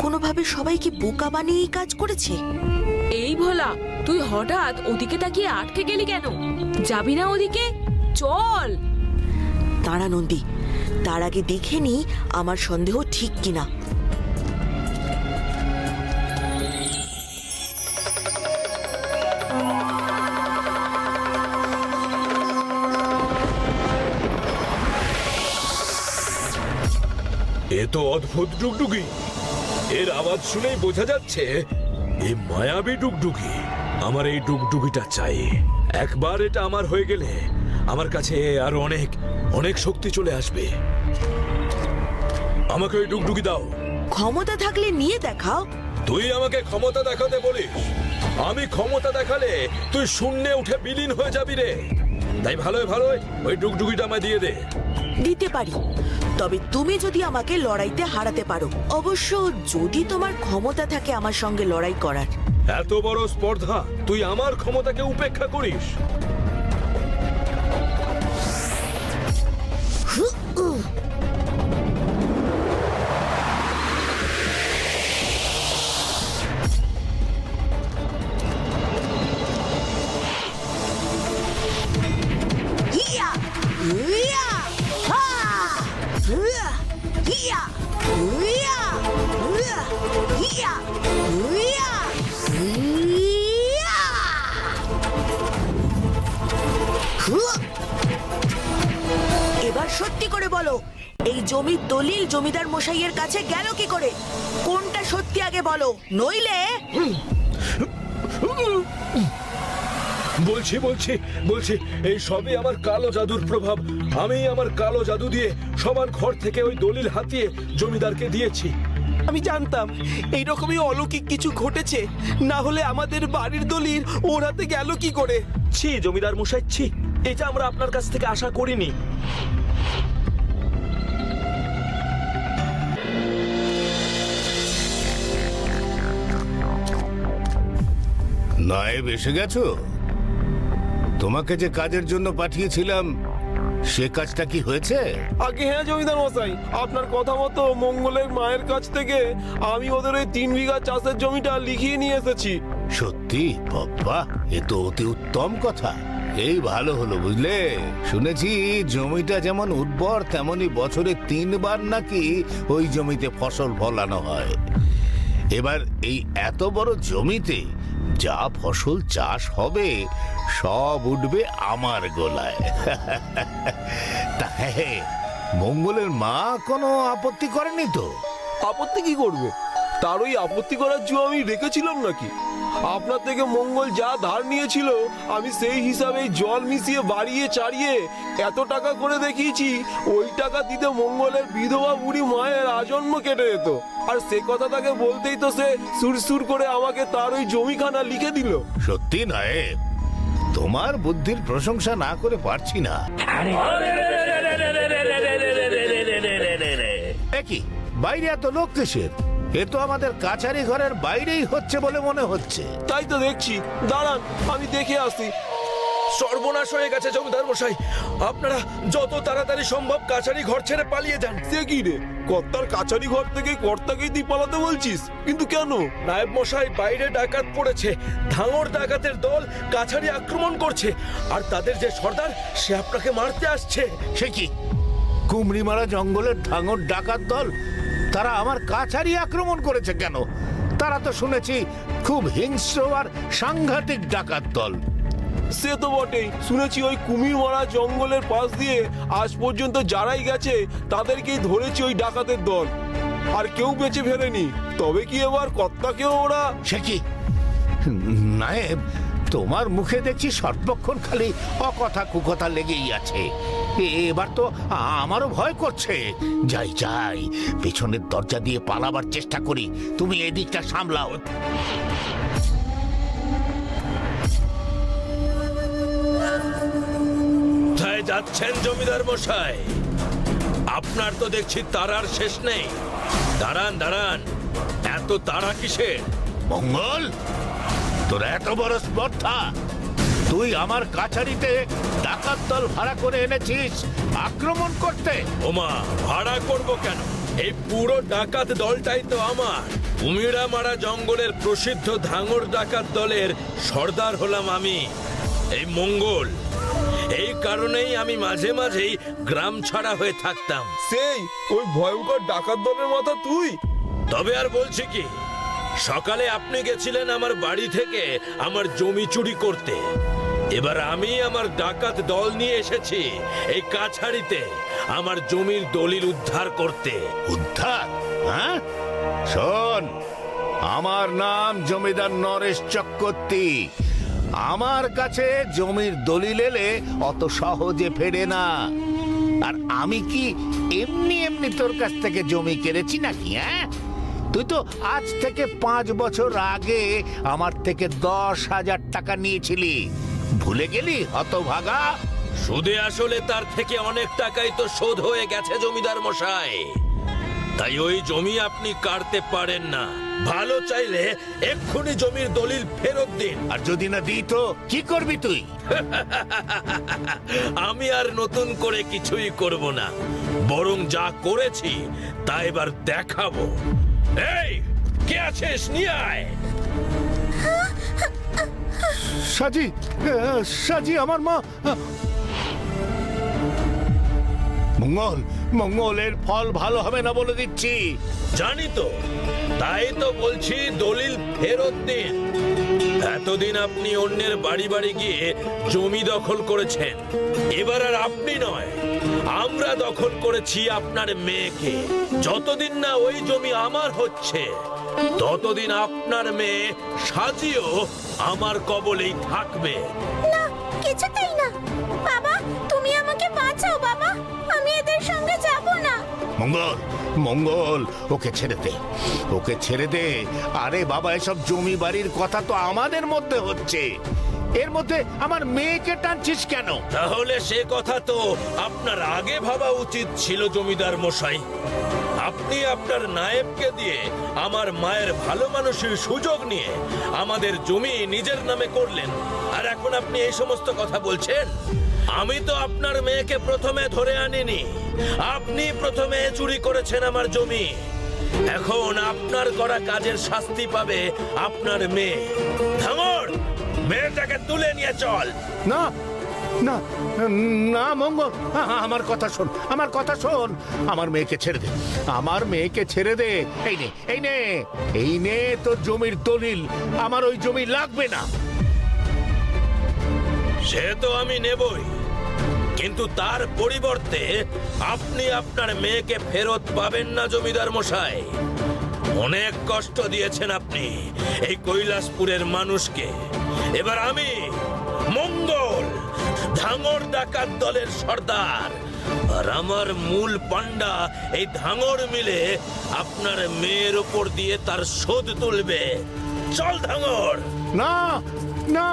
কোনোভাবে সবাইকে বোকা বানিয়েই কাজ করেছে। এই ভোলা, তুই হঠাৎ ওদিকে তাকিয়ে আটকে গেলি কেন? যাবি না ওদিকে? চল। দাঁড়া নন্দী, তার আগে দেখে নি আমার সন্দেহ ঠিক কিনা। এ তো অদ্ভুত ডুগডুগি। এর আওয়াজ শুনেই বোঝা যাচ্ছে এই মায়াবী ডুগডুগি। আমার এই ডুগডুগিটা চাই। একবার এটা আমার হয়ে গেলে আমার কাছে আরো অনেক অনেক শক্তি চলে আসবে। আমাকে ওই ডুগডুগি দাও। ক্ষমতা থাকলে নিয়ে দেখাও। তুই আমাকে ক্ষমতা দেখাতে বলিস? আমি ক্ষমতা দেখালে তুই শূন্যে উঠে বিলীন হয়ে যাবি রে। তাই ভালোই ভালোই ওই ডুগডুগিটা আমায় দিয়ে দে। দিতে পারি, তবে তুমি যদি আমাকে লড়াইতে হারাতে পারো। অবশ্য যদি তোমার ক্ষমতা থাকে আমার সঙ্গে লড়াই করার। এত বড় স্পর্ধা, তুই আমার ক্ষমতাকে উপেক্ষা করিস? হিয়া! হিয়া! হা! হিয়া! হিয়া! হিয়া! হিয়া! হিয়া! হিয়া! হিয়া! এবার সত্যি করে বলো, এই জমির দলিল জমিদার মশাইয়ের কাছে গেল কি করে? কোনটা সত্যি আগে বলো, নইলে বলছি বলছি বলছি, এই সবই আমার কালো জাদুর প্রভাব। আমি আমার কালো জাদু দিয়ে সবার ঘর থেকে ওই দলিল হাতিয়ে জমিদারকে দিয়েছি। আমি জানতাম এইরকমই অলৌকিক কিছু ঘটেছে, না হলে আমাদের বাড়ির দলিল ওর হাতে গেল কি করে? ছি জমিদার মশাই, ছি, এটা আমরা আপনার কাছ থেকে আশা করিনি। নায়েব এসে গেছো? তোমাকে যে কাজের জন্য পাঠিয়েছিলাম সে কাজটা কি হয়েছে? আগে হ্যাঁ জমিদার মশাই, আপনার কথা মতো মঙ্গলের মায়ের কাছ থেকে আমি ওদের ওই 3 বিঘা চাষের জমিটা লিখিয়ে নিয়ে এসেছি। সত্যি? বাবা, এ তো অতি উত্তম কথা। এই ভালো হলো, বুঝলে। শুনেছি জমিটা যেমন উর্বর তেমনি বছরে 3 বার নাকি ওই জমিতে ফসল ফলানো হয়। এবার এই এত বড় জমিতে যা ফসল চাষ হবে সব উঠবে আমার গোলায়। তা হ্যাঁ, মঙ্গলের মা কোনো আপত্তি করেনি তো? আপত্তি কি করবে? তার ওই আপত্তি করার জন্য আমি রেখেছিলাম নাকি? আপনার থেকে মঙ্গল যা ধার নিয়েছিল আমি সেই হিসাবে জল মিশিয়ে বাড়িয়ে চাড়িয়ে এত টাকা করে দেখিয়েছি, ওই টাকা দিতে মঙ্গলের বিধবা বুড়ি মায়ের আজন্ম কেটে যেত। আর সে কথা তাকে বলতেই তো সে সুরসুর করে আমাকে তার ওই জমিখানা লিখে দিল। সত্যি নয়, তোমার বুদ্ধির প্রশংসা না করে পারছি না। কি বাইরে এত লোক কিসের? এ তো আমাদের কাছারি ঘরের বাইরেই হচ্ছে বলে মনে হচ্ছে। তাই তো দেখছি, দাঁড়ান আমি দেখে আসি। সর্বনাশ হয়ে গেছে জমিদার মশাই। আপনারা যত তাড়াতাড়ি সম্ভব কাছারি ঘর ছেড়ে পালিয়ে যান। সে কি রে, কর্তার কাছারি ঘর থেকে কর্তাকেই তুই পালাতে বলছিস? কিন্তু কেন? নায়েব মশাই, বাইরে ডাকাত পড়েছে। ধাঙর ডাকাতের দল কাছারি আক্রমণ করছে, আর তাদের যে সর্দার সে আপনাকে মারতে আসছে। সে কি কুমড়িমারা জঙ্গলের ধাঙর ডাকাত দল? তারা আমার কাছারি আক্রমণ করেছে কেন? তারা তো শুনেছি খুব হিংস্র আর সাংঘাতিক ডাকাত দল। সে তো বটেই, শুনেছি ওই কুমির মারা জঙ্গলের পাশ দিয়ে আজ পর্যন্ত যারাই গেছে তাদেরকেই ধরেছে ওই ডাকাতের দল, আর কেউ বেঁচে ফেরেনি। তবে কি এবার কর্তাকেও ওরা? সে কি নায়েব, তোমার মুখে দেখছি সর্বক্ষণ খালি অকথা কুকথা লেগেই আছে। এবার তো আমারও ভয় করছে। যাই যাই, পেছনের দরজা দিয়ে পালাবার চেষ্টা করি, তুমি এদিকটা সামলাও। কোথায় যাচ্ছেন জমিদার মশাই? আপনার তো দেখছি তারার শেষ নেই। দাঁড়ান দাঁড়ান, এত তারা কিসের? মঙ্গল, তোর এত বড় স্পর্ধা! তুই আমার কাছারিতে ডাকাত দল ভাড়া করে এনেছিস আক্রমণ করতে? ওমা, ভাড়া করব কেন? এই পুরো ডাকাত দলটাই তো আমার। কুমিরামারা জঙ্গলের প্রসিদ্ধ ধাঙর ডাকাত দলের সর্দার হলাম আমি, এই মঙ্গল। এই কারণেই আমি মাঝে মাঝেই গ্রাম ছাড়া হয়ে থাকতাম। সেই ওই ভয়ঙ্কর ডাকাত দলের মাথা তুই? তবে আর বলছি কি, সকালে আপনি গেছিলেন আমার বাড়ি থেকে আমার জমি চুরি করতে। এবার আমি আমার ডাকাত দল নিয়ে এসেছি এই কাছাড়িতে আমার জমির দলিল উদ্ধার করতে। উদ্ধার? হ্যাঁ, শোন, আমার নাম জমিদার নরেশ চক্রবর্তী। আমার কাছে জমির দলিল এলে অত সহজে ফেরে না। আর আমি কি এমনি এমনি তোর কাছ থেকে জমি কেড়েছি নাকি? হ্যাঁ, তুই তো আজ থেকে 5 বছর আগে আমার থেকে 10,000 টাকা নিয়েছিলি, ভুলে গেলি হতভাগা? সুদে আসলে তার থেকে অনেক টাকাই তো শোধ হয়ে গেছে জমিদার মশাই। তাই ওই জমি আপনি কাটতে পারেন না। ভালো চাইলে এক্ষুনি জমির দলিল ফেরত দিন। আর যদি না দিই তো কি করবি তুই? আমি আর নতুন করে কিছুই করব না, বরং যা করেছি তা এবার দেখাবো। এই, কে আছিস? নিয়ে আয়। সাজি, সাজি, আমার মা। মঙ্গল, মঙ্গলের ফল ভালো হবে না বলে দিচ্ছি। জানি তো, তাই তো বলছি দলিল ফেরত দিন। এতদিন আপনি অন্যের বাড়ি বাড়ি গিয়ে জমি দখল করেছেন, এবার আর আপনি নয়, আমরা দখল করেছি আপনার মেয়েকে। যতদিন না ওই জমি আমার হচ্ছে, ততদিন আপনার মেয়ে সাজিও আমার কবলেই থাকবে। না, কিছুতেই না। বাবা, তুমি আমাকে বাঁচাও বাবা, আমি এদের সঙ্গে যাব না। মঙ্গল, মঙ্গল, ওকে ছেড়ে দে, ওকে ছেড়ে দে। আরে বাবা, এসব জমি বাড়ির কথা তো আমাদের মধ্যে হচ্ছে, এর মধ্যে আমার মেয়েকে টানছিস কেন? তাহলে সে কথা তো আপনার আগে ভাবা উচিত ছিল জমিদার মশাই। আপনি আপনার নায়েবকে দিয়ে আমার মায়ের ভালো মানুষের সুযোগ নিয়ে আমাদের জমি নিজের নামে করলেন, আর এখন আপনি এই সমস্ত কথা বলছেন। আমি তো আপনার মেয়েকে প্রথমে ধরে আনিনি, আপনি প্রথমে চুরি করেছেন আমার জমি। এখন আপনার করা কাজের শাস্তি পাবে আপনার মেয়ে। ধাঙর, মেয়েটাকে তুলে নিয়ে চল। না, না, না মঙ্গল, আমার কথা শোন, আমার কথা শোন। আমার মেয়েকে ছেড়ে দে, আমার মেয়েকে ছেড়ে দে। এই নে, এই নে, এই নে তোর জমির দলিল। আমার ওই জমি লাগবে না। সে তো আমি নেবই, কিন্তু তার পরিবর্তে আপনি আপনার মেয়েকে ফেরত পাবেন না জমিদার মশাই। অনেক কষ্ট দিয়েছেন আপনি এই কৈলাসপুরের মানুষকে। এবার আমি মঙ্গল, ধাঙর ডাকাত দলের সর্দার, আর আমার মূল পান্ডা এই ধাঙর মিলে আপনার মেয়ের উপর দিয়ে তার শোধ তুলবে। চল ধাঙর। না, না।